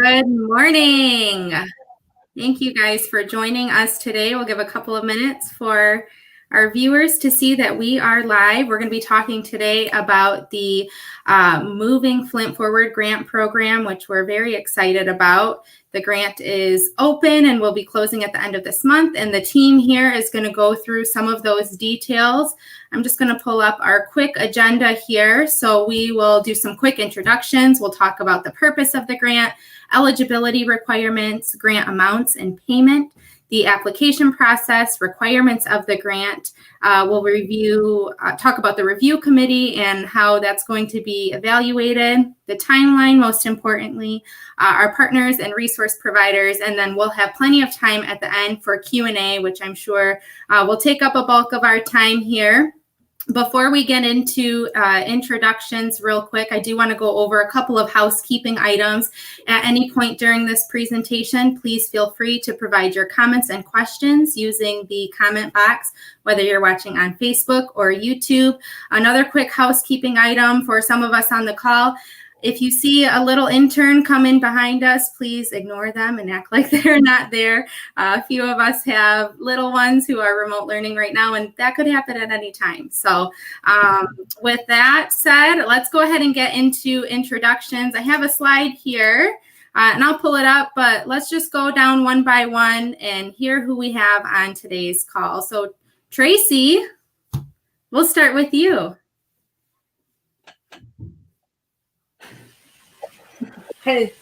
Good morning. Thank you guys for joining us today. We'll give a couple of minutes for our viewers to see that we are live. We're going to be talking today about the Moving Flint Forward grant program, which we're very excited about. The grant is open and will be closing at the end of this month, and the team here is going to go through some of those details. I'm just going to pull up our quick agenda here. So we will do some quick introductions. We'll talk about the purpose of the grant, eligibility requirements, grant amounts and payment, the application process, requirements of the grant. We'll talk about the review committee and how that's going to be evaluated, the timeline, most importantly, our partners and resource providers, and then we'll have plenty of time at the end for Q&A, which I'm sure will take up a bulk of our time here. Before we get into introductions real quick, I do want to go over a couple of housekeeping items. At any point during this presentation, please feel free to provide your comments and questions using the comment box, whether you're watching on Facebook or YouTube. Another quick housekeeping item for some of us on the call: if you see a little intern come in behind us, please ignore them and act like they're not there. A few of us have little ones who are remote learning right now, and that could happen at any time. So with that said, let's go ahead and get into introductions. I have a slide here, and I'll pull it up, but let's just go down one by one and hear who we have on today's call. So Tracy, we'll start with you. Hi,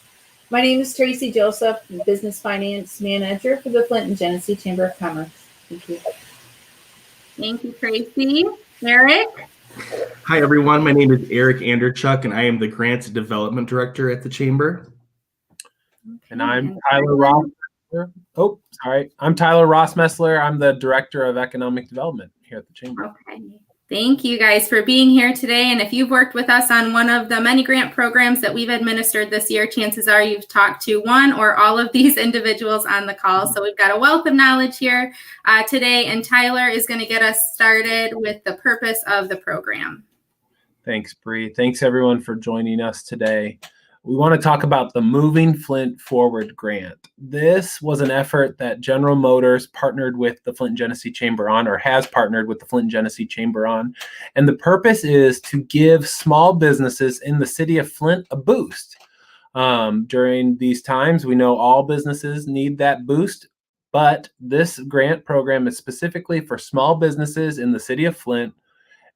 my name is Tracy Joseph, Business Finance Manager for the Flint and Genesee Chamber of Commerce. Thank you. Thank you, Tracy. Eric? Hi, everyone. My name is Eric Anderchuk, and I am the Grants Development Director at the Chamber. And I'm Tyler Ross. I'm Tyler Ross-Messler. I'm the Director of Economic Development here at the Chamber. Okay. Thank you guys for being here today. And if you've worked with us on one of the many grant programs that we've administered this year, chances are you've talked to one or all of these individuals on the call. So we've got a wealth of knowledge here today, and Tyler is going to get us started with the purpose of the program. Thanks, Bree. Thanks, everyone, for joining us today. We want to talk about the Moving Flint Forward grant. This was an effort that General Motors partnered with the Flint and Genesee Chamber on, or has partnered with the Flint and Genesee Chamber on. And the purpose is to give small businesses in the city of Flint a boost. During these times, we know all businesses need that boost, but this grant program is specifically for small businesses in the city of Flint.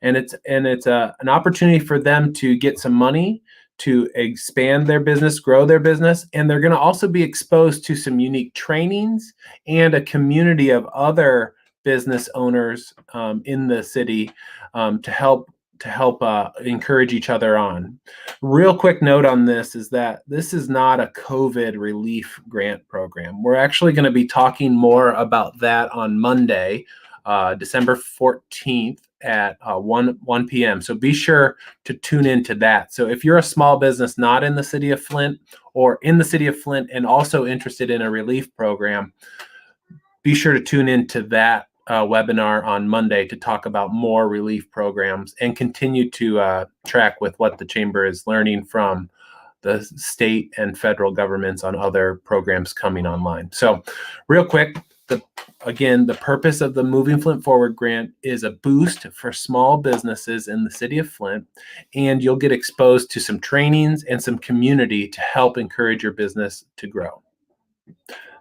And it's an opportunity for them to get some money to expand their business, grow their business, and they're going to also be exposed to some unique trainings and a community of other business owners in the city to help encourage each other on. Real quick note on this is that this is not a COVID relief grant program. We're actually going to be talking more about that on Monday, December 14th. At 1 p.m. So be sure to tune into that. So if you're a small business not in the city of Flint or in the city of Flint and also interested in a relief program, be sure to tune into that webinar on Monday to talk about more relief programs and continue to track with what the Chamber is learning from the state and federal governments on other programs coming online. So real quick, the purpose of the Moving Flint Forward grant is a boost for small businesses in the city of Flint, and you'll get exposed to some trainings and some community to help encourage your business to grow.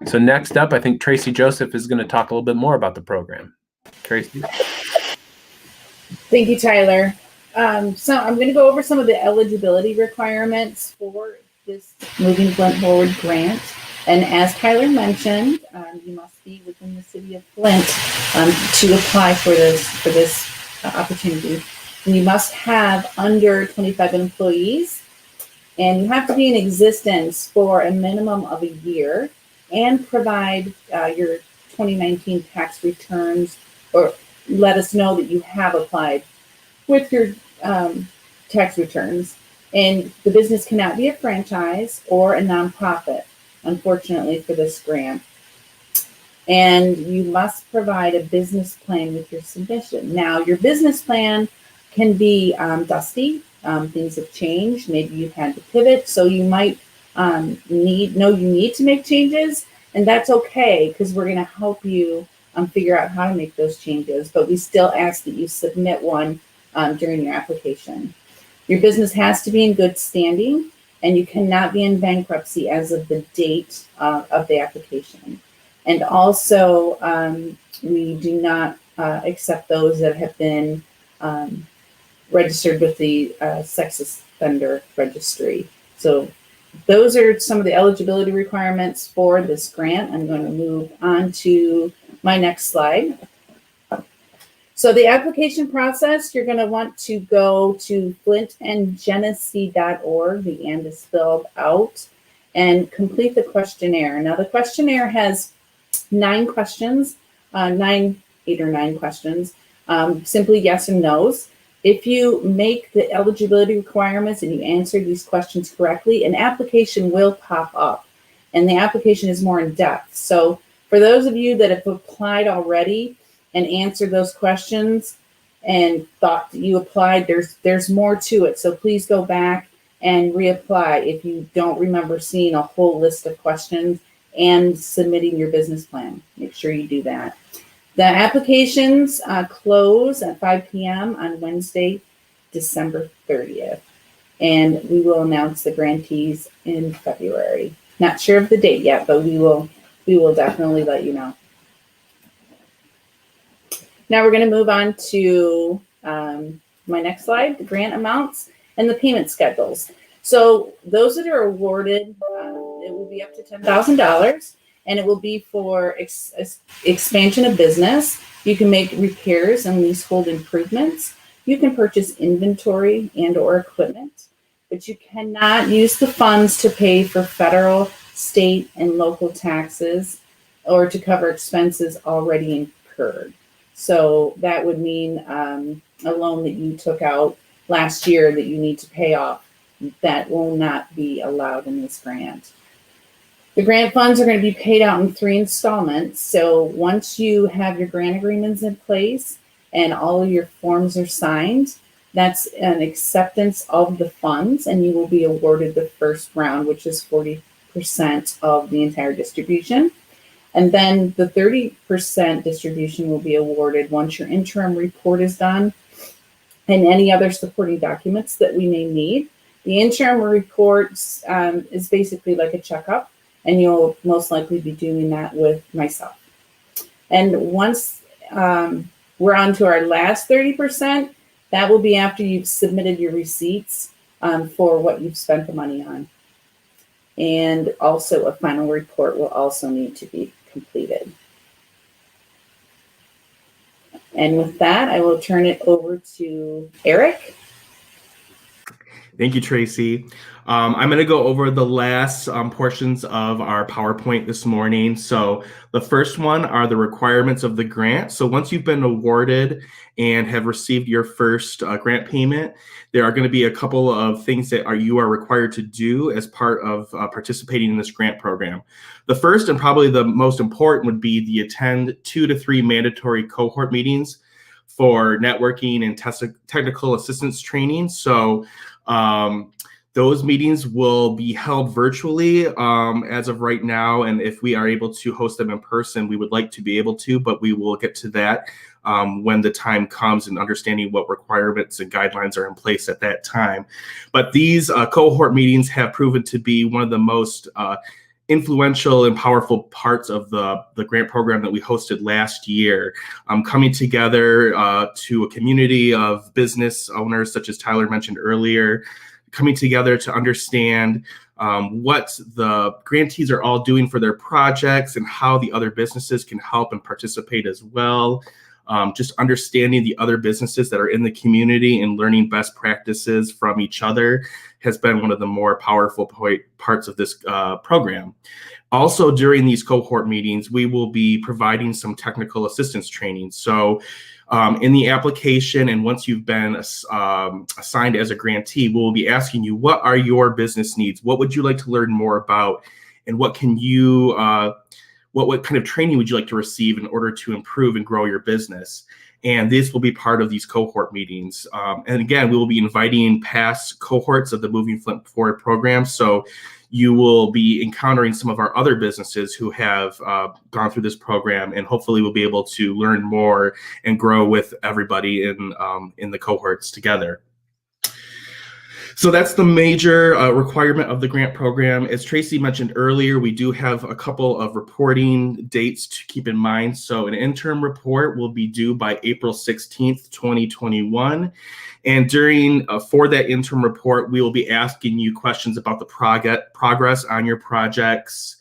So next up, I think Tracy Joseph is going to talk a little bit more about the program. Tracy? Thank you, Tyler. So I'm going to go over some of the eligibility requirements for this Moving Flint Forward grant. And as Tyler mentioned, you must be within the city of Flint to apply for this opportunity. And you must have under 25 employees, and you have to be in existence for a minimum of a year and provide your 2019 tax returns, or let us know that you have applied with your tax returns. And the business cannot be a franchise or a nonprofit, unfortunately, for this grant. And you must provide a business plan with your submission. Now, your business plan can be dusty. Things have changed. Maybe you've had to pivot. So you might you need to make changes, and that's okay, because we're going to help you figure out how to make those changes. But we still ask that you submit one during your application. Your business has to be in good standing, and you cannot be in bankruptcy as of the date of the application. And also, we do not accept those that have been registered with the sex offender registry. So those are some of the eligibility requirements for this grant. I'm going to move on to my next slide. So the application process, you're going to want to go to flintandgenesee.org, the and is spelled out, and complete the questionnaire. Now the questionnaire has 9 questions, 8 or 9 questions, simply yes and no's. If you make the eligibility requirements and you answer these questions correctly, an application will pop up, and the application is more in depth. So for those of you that have applied already and answered those questions and thought that you applied, there's more to it. So please go back and reapply if you don't remember seeing a whole list of questions and submitting your business plan. Make sure you do that. The applications close at 5 p.m. on Wednesday, December 30th, and we will announce the grantees in February. Not sure of the date yet, but we will definitely let you know. Now we're going to move on to my next slide, the grant amounts and the payment schedules. So those that are awarded, it will be up to $10,000. And it will be for expansion of business. You can make repairs and leasehold improvements. You can purchase inventory and or equipment, but you cannot use the funds to pay for federal, state, and local taxes or to cover expenses already incurred. So that would mean a loan that you took out last year that you need to pay off. That will not be allowed in this grant. The grant funds are going to be paid out in 3 installments. So once you have your grant agreements in place and all of your forms are signed, that's an acceptance of the funds, and you will be awarded the first round, which is 40% of the entire distribution. And then the 30% distribution will be awarded once your interim report is done and any other supporting documents that we may need. The interim report is basically like a checkup, and you'll most likely be doing that with myself. And once we're on to our last 30%, that will be after you've submitted your receipts for what you've spent the money on. And also a final report will also need to be completed. And with that, I will turn it over to Eric. Thank you, Tracy. I'm going to go over the last portions of our PowerPoint this morning. So the first one are the requirements of the grant. So once you've been awarded and have received your first grant payment, there are going to be a couple of things that you are required to do as part of participating in this grant program. The first and probably the most important would be the attend 2 to 3 mandatory cohort meetings for networking and technical assistance training. So those meetings will be held virtually as of right now, and if we are able to host them in person, we would like to be able to, but we will get to that when the time comes and understanding what requirements and guidelines are in place at that time. But these cohort meetings have proven to be one of the most influential and powerful parts of the grant program that we hosted last year, coming together to a community of business owners, such as Tyler mentioned earlier, coming together to understand what the grantees are all doing for their projects and how the other businesses can help and participate as well. Just understanding the other businesses that are in the community and learning best practices from each other has been one of the more powerful parts of this program. Also, during these cohort meetings, we will be providing some technical assistance training. So in the application, and once you've been assigned as a grantee, we'll be asking you, what are your business needs? What would you like to learn more about? And what can you what kind of training would you like to receive in order to improve and grow your business? And this will be part of these cohort meetings. And again, we will be inviting past cohorts of the Moving Flint Forward program. So you will be encountering some of our other businesses who have gone through this program, and hopefully we'll be able to learn more and grow with everybody in the cohorts together. So that's the major requirement of the grant program. As Tracy mentioned earlier, we do have a couple of reporting dates to keep in mind. So an interim report will be due by April 16th, 2021. And for that interim report, we will be asking you questions about the progress on your projects.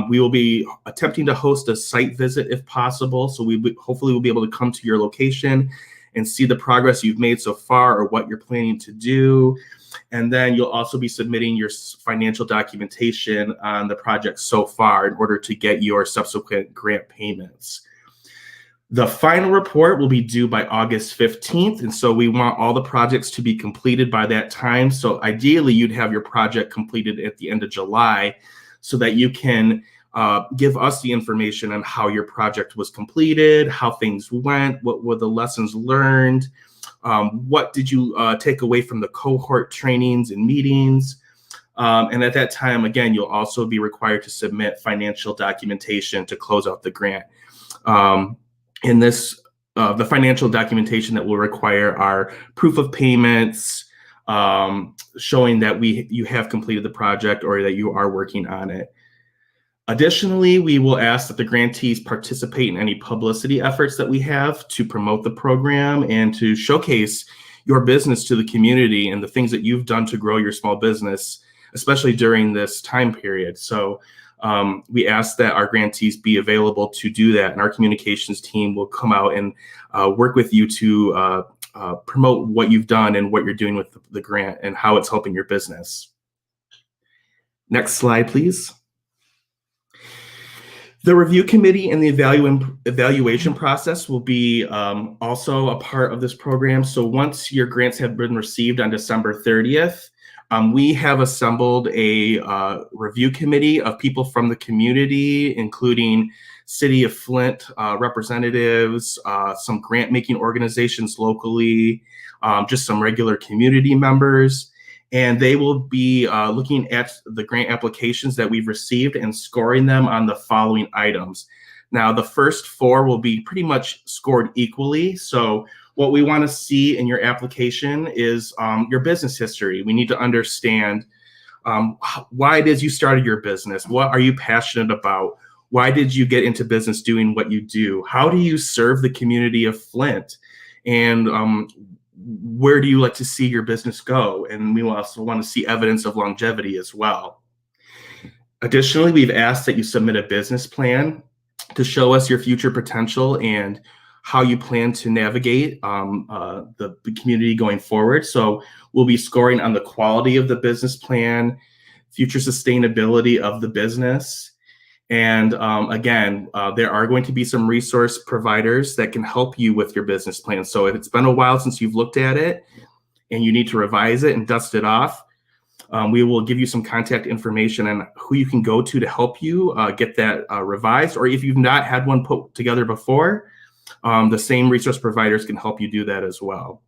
We will be attempting to host a site visit if possible. So hopefully we'll be able to come to your location and see the progress you've made so far or what you're planning to do. And then you'll also be submitting your financial documentation on the project so far in order to get your subsequent grant payments. The final report will be due by August 15th. And so we want all the projects to be completed by that time. So ideally, you'd have your project completed at the end of July so that you can give us the information on how your project was completed, how things went, what were the lessons learned, what did you take away from the cohort trainings and meetings. And at that time, again, you'll also be required to submit financial documentation to close out the grant. In this, the financial documentation that we'll require are proof of payments, showing that you have completed the project or that you are working on it. Additionally, we will ask that the grantees participate in any publicity efforts that we have to promote the program and to showcase your business to the community and the things that you've done to grow your small business, especially during this time period. So we ask that our grantees be available to do that, and our communications team will come out and work with you to promote what you've done and what you're doing with the grant and how it's helping your business. Next slide, please. The review committee and the evaluation process will be also a part of this program. So once your grants have been received on December 30th, we have assembled a review committee of people from the community, including City of Flint representatives, some grant-making organizations locally, just some regular community members. And they will be looking at the grant applications that we've received and scoring them on the following items. Now, the first four will be pretty much scored equally. So what we want to see in your application is your business history. We need to understand why it is you started your business. What are you passionate about? Why did you get into business doing what you do? How do you serve the community of Flint? And where do you like to see your business go? And we also want to see evidence of longevity as well. Additionally, we've asked that you submit a business plan to show us your future potential and how you plan to navigate the community going forward. So we'll be scoring on the quality of the business plan, future sustainability of the business. And again, there are going to be some resource providers that can help you with your business plan. So if it's been a while since you've looked at it and you need to revise it and dust it off, we will give you some contact information on who you can go to help you get that revised. Or if you've not had one put together before, the same resource providers can help you do that as well.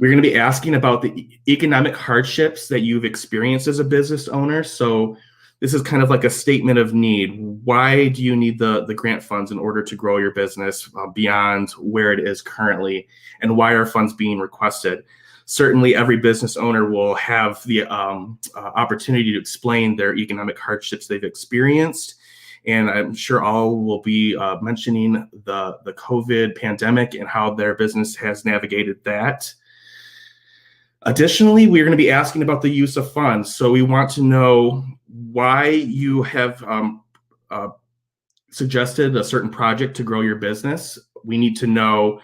We're going to be asking about the economic hardships that you've experienced as a business owner. So this is kind of like a statement of need. Why do you need the grant funds in order to grow your business beyond where it is currently? And why are funds being requested? Certainly, every business owner will have the opportunity to explain their economic hardships they've experienced. And I'm sure all will be mentioning the COVID pandemic and how their business has navigated that. Additionally, we're going to be asking about the use of funds. So we want to know why you have suggested a certain project to grow your business. We need to know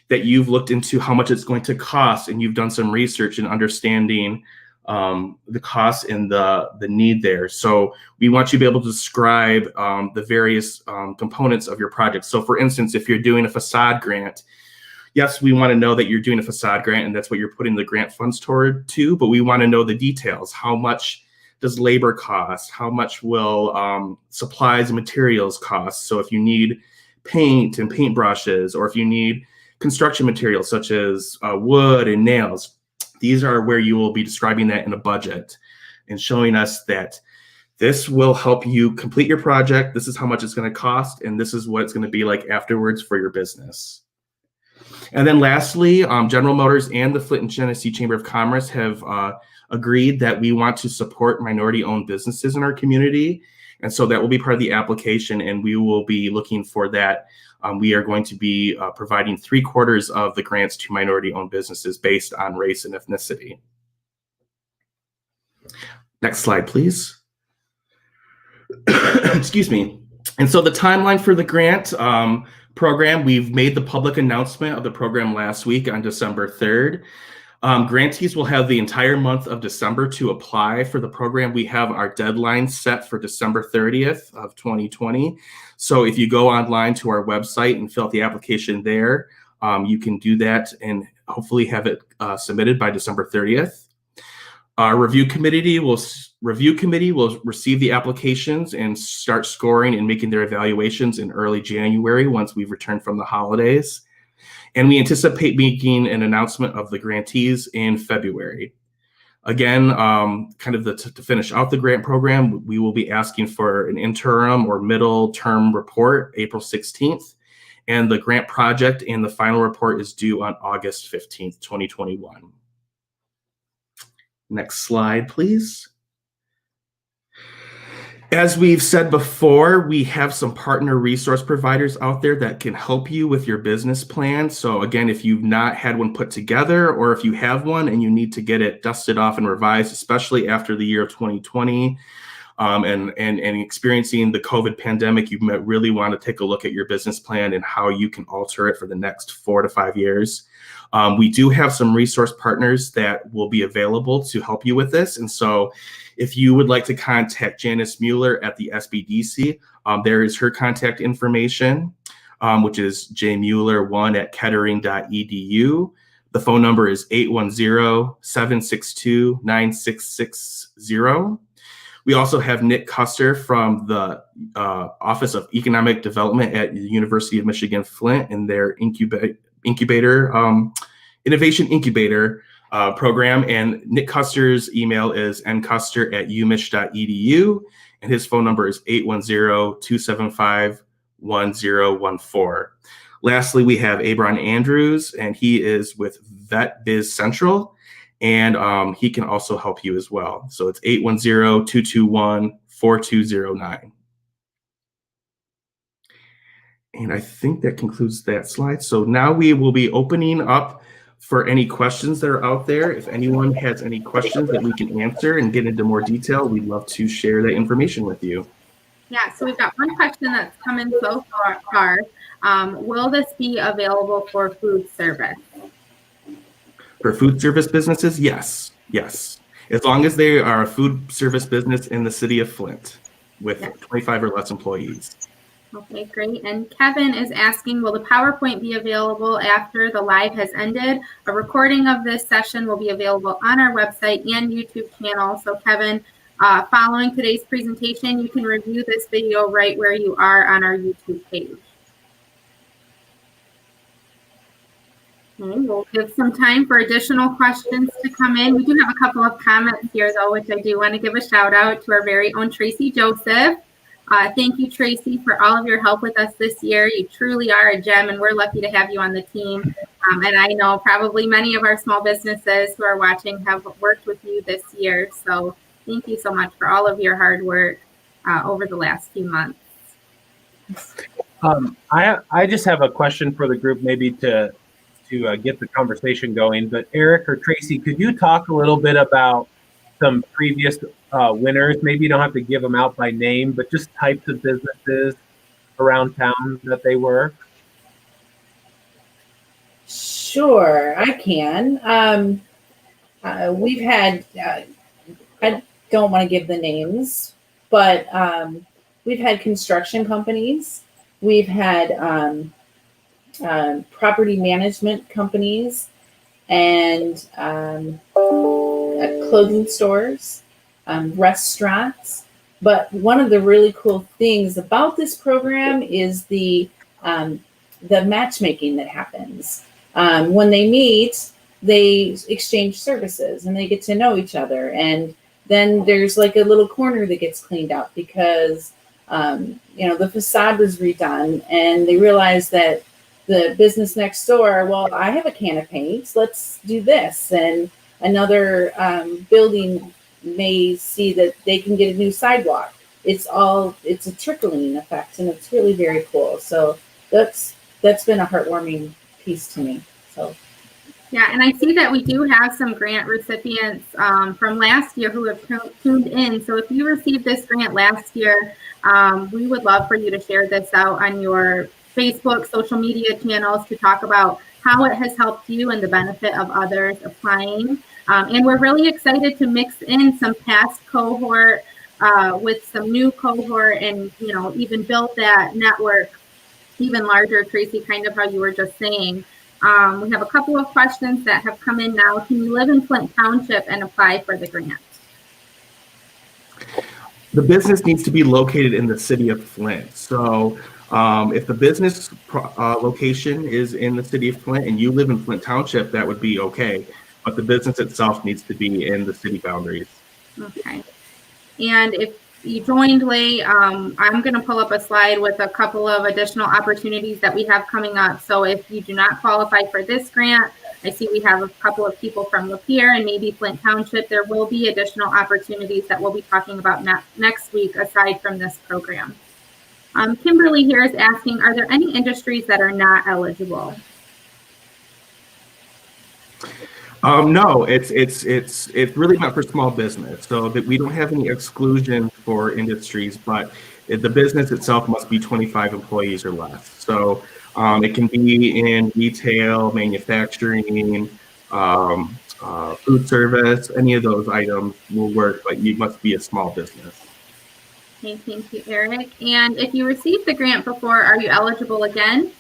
that you've looked into how much it's going to cost and you've done some research in understanding the cost and the need there. So we want you to be able to describe the various components of your project. So for instance, if you're doing a facade grant, yes, we want to know that you're doing a facade grant and that's what you're putting the grant funds toward to, but we want to know the details. How much does labor cost? How much will supplies and materials cost? So if you need paint and paintbrushes, or if you need construction materials such as wood and nails, these are where you will be describing that in a budget and showing us that this will help you complete your project. This is how much it's going to cost, and this is what it's going to be like afterwards for your business. And then lastly, General Motors and the Flint and Genesee Chamber of Commerce have agreed that we want to support minority-owned businesses in our community. And so that will be part of the application, and we will be looking for that. We are going to be providing 3/4 of the grants to minority-owned businesses based on race and ethnicity. Next slide, please. Excuse me. And so the timeline for the grant program, we've made the public announcement of the program last week on December 3rd. Grantees will have the entire month of December to apply for the program. We have our deadline set for December 30th of 2020. So if you go online to our website and fill out the application there, you can do that and hopefully have it submitted by December 30th. Our review committee will receive the applications and start scoring and making their evaluations in early January once we've returned from the holidays. And we anticipate making an announcement of the grantees in February. Again, to finish out the grant program, we will be asking for an interim or middle term report April 16th. And the grant project and the final report is due on August 15th, 2021. Next slide, please. As we've said before, we have some partner resource providers out there that can help you with your business plan. So again, if you've not had one put together, or if you have one and you need to get it dusted off and revised, especially after the year of 2020 and experiencing the COVID pandemic, you might really want to take a look at your business plan and how you can alter it for the next 4 to 5 years. We do have some resource partners that will be available to help you with this. And so if you would like to contact Janice Mueller at the SBDC, there is her contact information, which is jmueller1@kettering.edu. The phone number is 810-762-9660. We also have Nick Custer from the Office of Economic Development at the University of Michigan Flint in their innovation incubator program. And Nick Custer's email is ncuster@umich.edu, and his phone number is 810-275-1014. Lastly, we have Abron Andrews, and he is with Vet Biz Central, and he can also help you as well. So it's 810-221-4209. And I think that concludes that slide. So now we will be opening up for any questions that are out there. If anyone has any questions that we can answer and get into more detail, we'd love to share that information with you. Yeah, so we've got one question that's come in so far. Will this be available for food service? For food service businesses, yes. As long as they are a food service business in the city of Flint with 25 or less employees. Okay, great. And Kevin is asking, will the PowerPoint be available after the live has ended? A recording of this session will be available on our website and YouTube channel. So Kevin, following today's presentation, you can review this video right where you are on our YouTube page. Okay, we'll give some time for additional questions to come in. We do have a couple of comments here, though, which I do want to give a shout out to our very own Tracy Joseph. Thank you, Tracy, for all of your help with us this year. You truly are a gem, and we're lucky to have you on the team. And I know probably many of our small businesses who are watching have worked with you this year. So thank you so much for all of your hard work over the last few months. I just have a question for the group, maybe to get the conversation going. But Eric or Tracy, could you talk a little bit about some previous winners? Maybe you don't have to give them out by name, but just types of businesses around town that they were. Sure, I can. We've had, I don't want to give the names, but we've had construction companies. We've had property management companies and clothing stores, restaurants. But one of the really cool things about this program is the the matchmaking that happens. When they meet, they exchange services and they get to know each other. And then there's like a little corner that gets cleaned up because, the facade was redone and they realized that the business next door, well, I have a can of paint, let's do this. And another building may see that they can get a new sidewalk. It's a trickling effect, and it's really very cool. So that's been a heartwarming piece to me. So yeah, and I see that we do have some grant recipients from last year who have tuned in. So if you received this grant last year, we would love for you to share this out on your Facebook, social media channels to talk about how it has helped you and the benefit of others applying. And we're really excited to mix in some past cohort with some new cohort and, even build that network even larger, Tracy, kind of how you were just saying. We have a couple of questions that have come in now. Can you live in Flint Township and apply for the grant? The business needs to be located in the city of Flint. So if the business location is in the city of Flint and you live in Flint Township, that would be okay. But the business itself needs to be in the city boundaries. Okay. And if you joined late, I'm going to pull up a slide with a couple of additional opportunities that we have coming up. So if you do not qualify for this grant, I see we have a couple of people from Lapeer and maybe Flint Township. There will be additional opportunities that we'll be talking about next week aside from this program. Kimberly here is asking, are there any industries that are not eligible? No, it's really not for small business. So that we don't have any exclusion for industries, but the business itself must be 25 employees or less. So it can be in retail, manufacturing, food service, any of those items will work, but you must be a small business. Okay, thank you, Eric. And if you received the grant before, are you eligible again?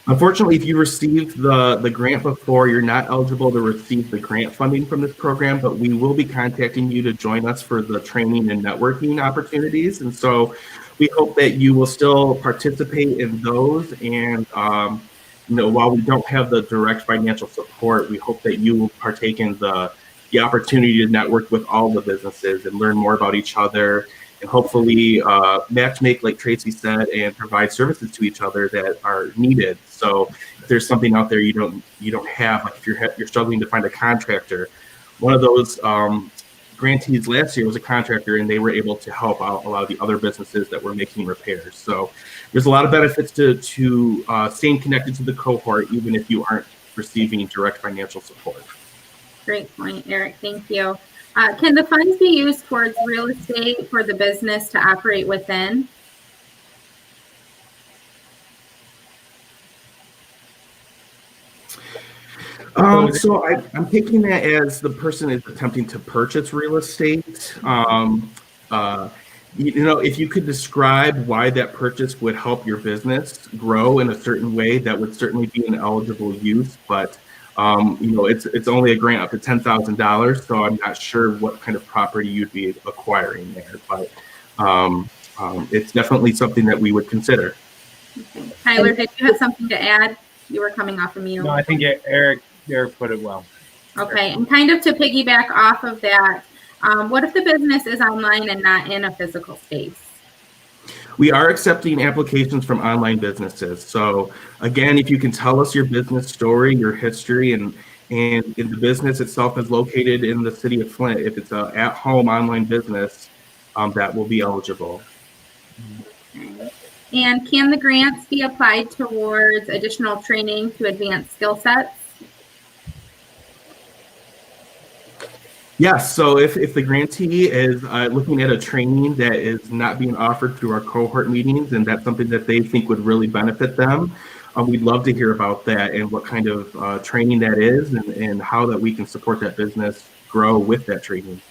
Unfortunately, if you received the grant before, you're not eligible to receive the grant funding from this program, but we will be contacting you to join us for the training and networking opportunities. And so we hope that you will still participate in those. And, while we don't have the direct financial support, we hope that you will partake in the opportunity to network with all the businesses and learn more about each other, and hopefully matchmake, like Tracy said, and provide services to each other that are needed. So if there's something out there you don't have, like if you're struggling to find a contractor, one of those grantees last year was a contractor, and they were able to help out a lot of the other businesses that were making repairs. So there's a lot of benefits to staying connected to the cohort, even if you aren't receiving direct financial support. Great point, Eric. Thank you. Can the funds be used towards real estate for the business to operate within? So I'm taking that as the person is attempting to purchase real estate. If you could describe why that purchase would help your business grow in a certain way, that would certainly be an eligible use. But it's only a grant up to $10,000, so I'm not sure what kind of property you'd be acquiring there. But it's definitely something that we would consider. Okay. Tyler, did you have something to add? You were coming off of mute. No, I think Eric put it well. Okay, and kind of to piggyback off of that, what if the business is online and not in a physical space? We are accepting applications from online businesses. So again, if you can tell us your business story, your history, and if the business itself is located in the city of Flint, if it's an at-home online business, that will be eligible. Okay. And can the grants be applied towards additional training to advance skill sets? Yes, so if the grantee is looking at a training that is not being offered through our cohort meetings, and that's something that they think would really benefit them, we'd love to hear about that and what kind of training that is, and how that we can support that business grow with that training.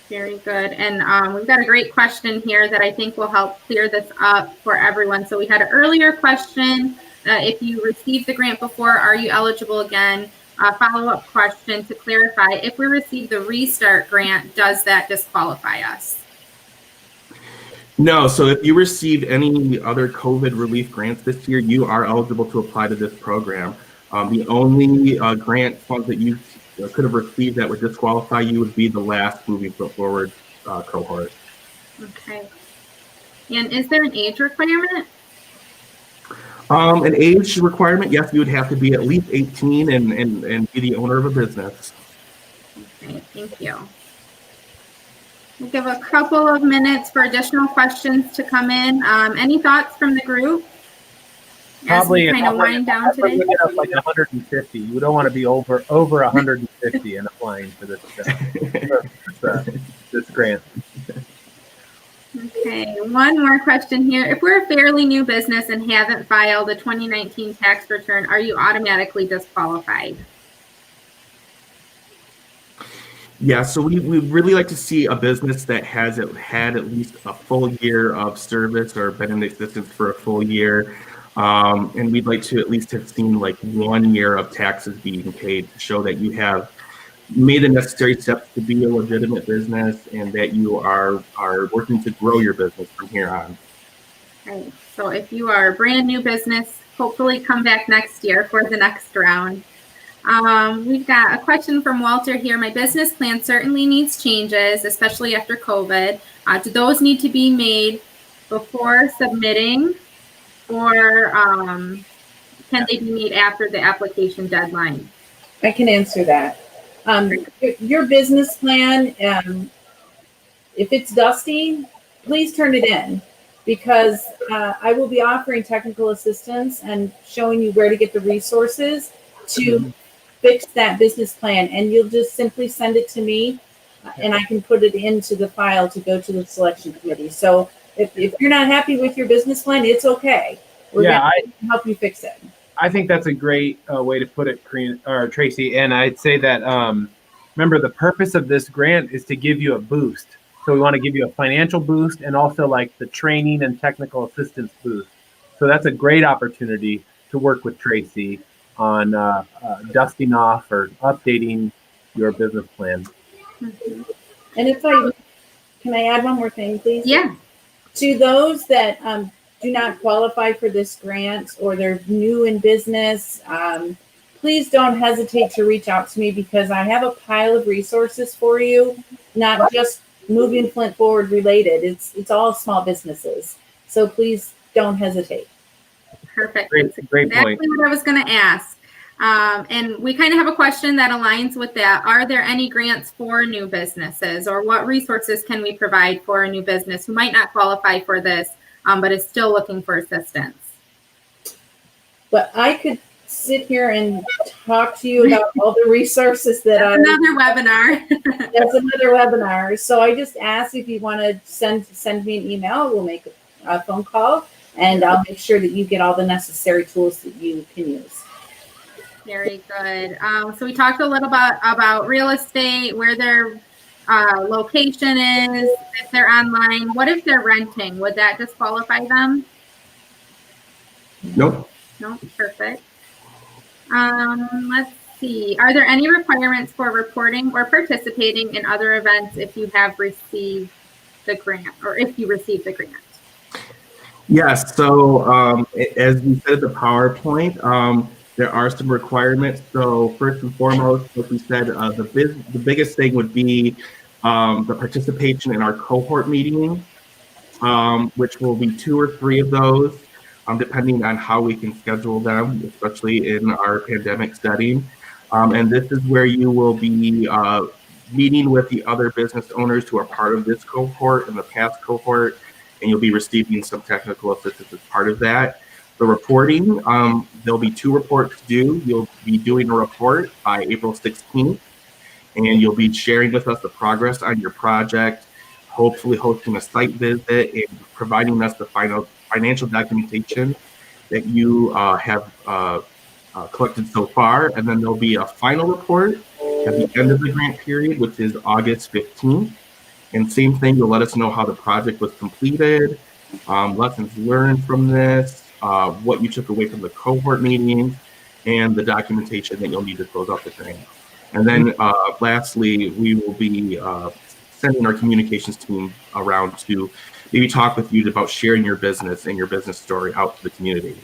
Very good. And we've got a great question here that I think will help clear this up for everyone. So we had an earlier question. If you received the grant before, are you eligible again? Follow-up question to clarify, if we receive the Restart grant, does that disqualify us? No, so if you received any other COVID relief grants this year, you are eligible to apply to this program. The only grant funds that you could have received that would disqualify you would be the last Moving Forward cohort. Okay. And is there an age requirement? An age requirement, yes, you would have to be at least 18 and be the owner of a business. Okay, thank you. We'll give a couple of minutes for additional questions to come in. Any thoughts from the group? Probably kind of wind down today. Get up like 150. You don't want to be over 150 and applying for this this grant. Okay, one more question here. If we're a fairly new business and haven't filed a 2019 tax return, are you automatically disqualified? Yeah, so we really like to see a business that has had at least a full year of service or been in existence for a full year. And we'd like to at least have seen like 1 year of taxes being paid to show that you have made the necessary steps to be a legitimate business and that you are working to grow your business from here on. Right. So if you are a brand new business, hopefully come back next year for the next round. We've got a question from Walter here. My business plan certainly needs changes, especially after COVID. Do those need to be made before submitting, or can they be made after the application deadline? I can answer that. Your business plan, if it's dusty, please turn it in, because I will be offering technical assistance and showing you where to get the resources to fix that business plan. And you'll just simply send it to me and I can put it into the file to go to the selection committee. So if you're not happy with your business plan, it's okay. We're going to help you fix it. I think that's a great way to put it, Tracy. And I'd say that, remember, the purpose of this grant is to give you a boost. So we want to give you a financial boost and also like the training and technical assistance boost. So that's a great opportunity to work with Tracy on dusting off or updating your business plan. Mm-hmm. And can I add one more thing, please? Yeah. To those that do not qualify for this grant or they're new in business, please don't hesitate to reach out to me, because I have a pile of resources for you, not just Moving Flint Forward related. It's all small businesses. So please don't hesitate. Perfect. Great exactly point. What I was going to ask. And we kind of have a question that aligns with that. Are there any grants for new businesses, or what resources can we provide for a new business who might not qualify for this, but is still looking for assistance? But I could sit here and talk to you about all the resources that another webinar. That's another webinar. So I just ask if you want to send me an email. We'll make a phone call, and I'll make sure that you get all the necessary tools that you can use. Very good. So we talked a little about real estate, where their location is, if they're online. What if they're renting? Would that disqualify them? Nope. No, perfect. Let's see. Are there any requirements for reporting or participating in other events if you have received the grant, or if you received the grant? Yes. So as we said at the PowerPoint, there are some requirements. So first and foremost, like we said, the biggest thing would be the participation in our cohort meeting, which will be 2 or 3 of those, depending on how we can schedule them, especially in our pandemic setting. And this is where you will be meeting with the other business owners who are part of this cohort and the past cohort, and you'll be receiving some technical assistance as part of that. The reporting, there'll be 2 reports due. You'll be doing a report by April 16th, and you'll be sharing with us the progress on your project, hopefully hosting a site visit and providing us the financial documentation that you have collected so far. And then there'll be a final report at the end of the grant period, which is August 15th. And same thing, you'll let us know how the project was completed, lessons learned from this, what you took away from the cohort meetings, and the documentation that you'll need to close out the grant. And then lastly, we will be sending our communications team around to maybe talk with you about sharing your business and your business story out to the community.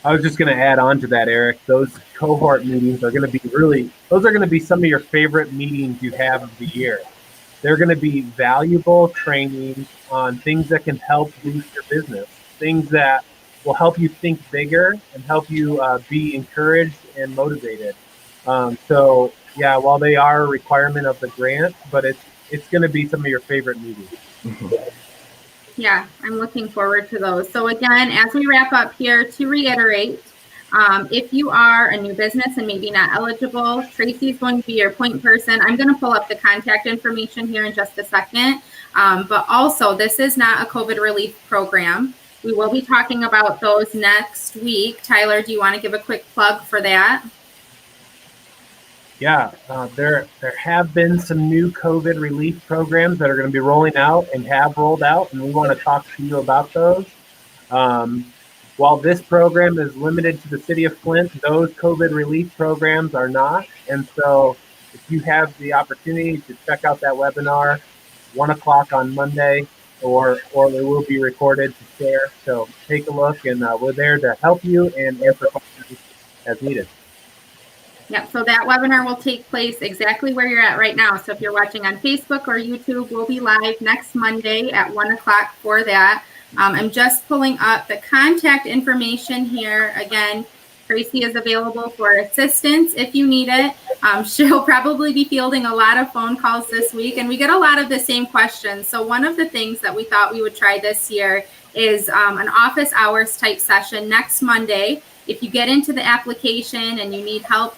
I was just going to add on to that, Eric. Those cohort meetings are going to be those are going to be some of your favorite meetings you have of the year. They're going to be valuable training on things that can help boost your business, things that will help you think bigger and help you be encouraged and motivated. So yeah, while they are a requirement of the grant, but it's going to be some of your favorite meetings. Mm-hmm. Yeah, I'm looking forward to those. So again, as we wrap up here, to reiterate, if you are a new business and maybe not eligible, Tracy is going to be your point person. I'm going to pull up the contact information here in just a second. But also, this is not a COVID relief program. We will be talking about those next week. Tyler, do you want to give a quick plug for that? Yeah, there have been some new COVID relief programs that are going to be rolling out and have rolled out, and we want to talk to you about those. While this program is limited to the city of Flint, those COVID relief programs are not. And so if you have the opportunity to check out that webinar, 1 o'clock on Monday, or it will be recorded to share. So take a look, and we're there to help you and answer questions as needed. Yep, so that webinar will take place exactly where you're at right now. So if you're watching on Facebook or YouTube, we'll be live next Monday at 1 o'clock for that. I'm just pulling up the contact information here. Again, Tracy is available for assistance if you need it. She'll probably be fielding a lot of phone calls this week, and we get a lot of the same questions. So one of the things that we thought we would try this year is an office hours type session next Monday. If you get into the application and you need help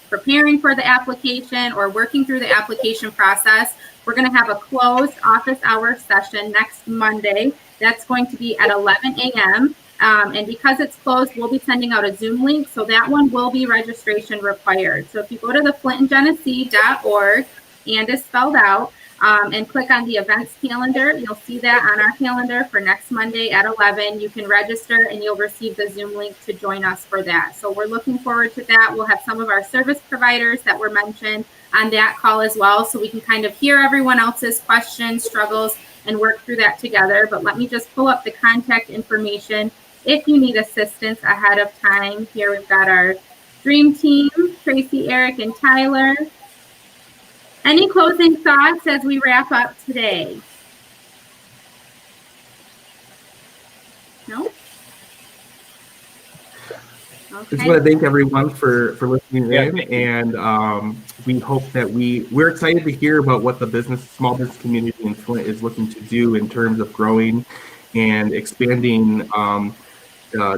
preparing for the application or working through the application process, we're going to have a closed office hours session next Monday. That's going to be at 11 a.m. And because it's closed, we'll be sending out a Zoom link. So that one will be registration required. So if you go to the flintandgenesee.org, and is spelled out, and click on the events calendar, you'll see that on our calendar for next Monday at 11. You can register and you'll receive the Zoom link to join us for that. So we're looking forward to that. We'll have some of our service providers that were mentioned on that call as well, so we can kind of hear everyone else's questions, struggles, and work through that together. But let me just pull up the contact information if you need assistance ahead of time. Here we've got our dream team, Tracy, Eric, and Tyler. Any closing thoughts as we wrap up today? No? Okay. Just want to thank everyone for listening in, and we hope that we're excited to hear about what the small business community in Flint is looking to do in terms of growing and expanding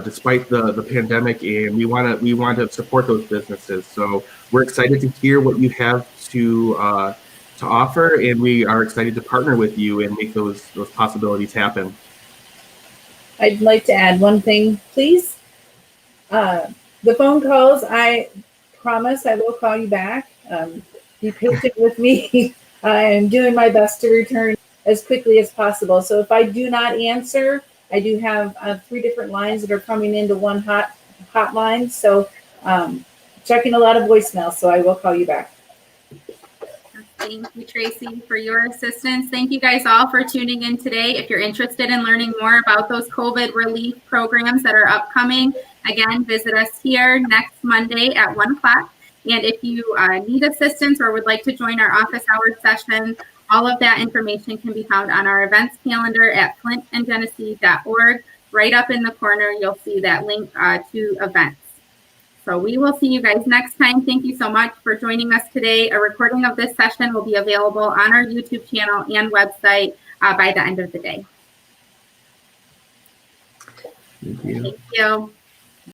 despite the pandemic, and we want to support those businesses. So we're excited to hear what you have to offer, and we are excited to partner with you and make those possibilities happen. I'd like to add one thing, please. The phone calls, I promise I will call you back. Be patient with me. I'm doing my best to return as quickly as possible. So if I do not answer, I do have 3 different lines that are coming into one hotline. So checking a lot of voicemails, so I will call you back. Thank you, Tracy, for your assistance. Thank you guys all for tuning in today. If you're interested in learning more about those COVID relief programs that are upcoming, again, visit us here next Monday at 1 o'clock. And if you need assistance or would like to join our office hours session, all of that information can be found on our events calendar at flintandgenesee.org. Right up in the corner, you'll see that link to events. So we will see you guys next time. Thank you so much for joining us today. A recording of this session will be available on our YouTube channel and website by the end of the day. Thank you. Thank you.